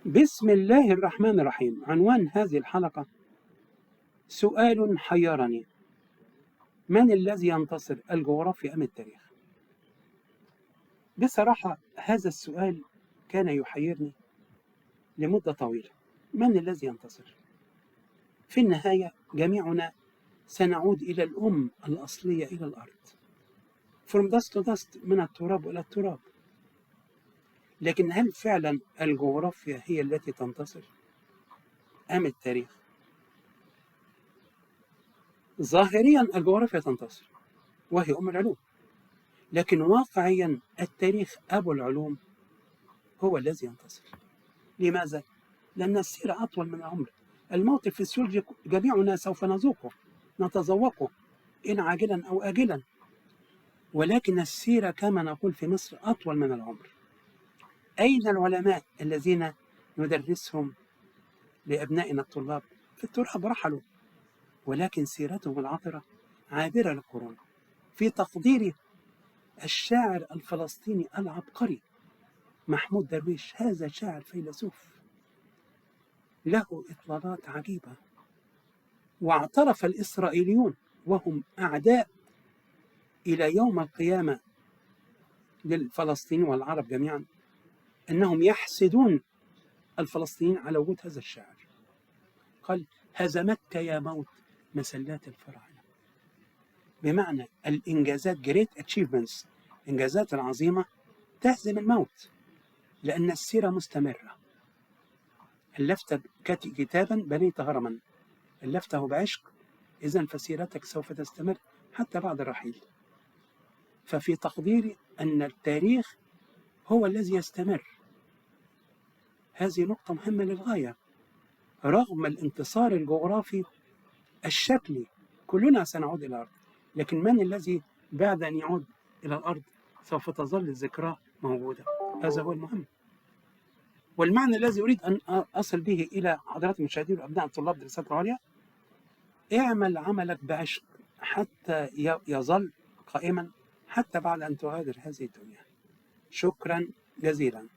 بسم الله الرحمن الرحيم. عنوان هذه الحلقة: سؤال حيرني، من الذي ينتصر، الجغرافيا أم التاريخ؟ بصراحة هذا السؤال كان يحيرني لمدة طويلة. من الذي ينتصر؟ في النهاية جميعنا سنعود إلى الأم الأصلية، إلى الأرض. From dust to dust، من التراب إلى التراب. لكن هل فعلا الجغرافيا هي التي تنتصر أم التاريخ؟ ظاهريا الجغرافيا تنتصر وهي أم العلوم، لكن واقعيا التاريخ أبو العلوم هو الذي ينتصر. لماذا؟ لأن السيرة أطول من العمر. الموت الفسيولوجي جميعنا سوف نذوقه، نتذوقه إن عاجلا أو آجلا، ولكن السيرة كما نقول في مصر أطول من العمر. أين العلماء الذين ندرسهم لأبنائنا الطلاب؟ في التراب رحلوا، ولكن سيرتهم العطرة عابرة للقرون. في تقديري الشاعر الفلسطيني العبقري محمود درويش، هذا شاعر فيلسوف له إطلالات عجيبة، واعترف الإسرائيليون وهم أعداء إلى يوم القيامة للفلسطينيين والعرب جميعا أنهم يحسدون الفلسطينيين على وجود هذا الشاعر. قال: هزمتك يا موت مسلات الفراعنة، بمعنى الإنجازات great achievements، الإنجازات العظيمة تهزم الموت، لأن السيرة مستمرة. ألفت كتابا بنيت هرما، ألفته بعشق، إذن فسيرتك سوف تستمر حتى بعد الرحيل. ففي تقديري أن التاريخ هو الذي يستمر. هذه نقطة مهمة للغاية. رغم الانتصار الجغرافي الشكلي كلنا سنعود إلى الأرض، لكن من الذي بعد أن يعود إلى الأرض سوف تظل الذكرى موجودة. هذا هو المهم، والمعنى الذي أريد أن أصل به إلى حضرات المشاهدين وأبناء الطلاب دراسات العليا: اعمل عملك بعشق حتى يظل قائما حتى بعد أن تغادر هذه الدنيا. شكرا جزيلا.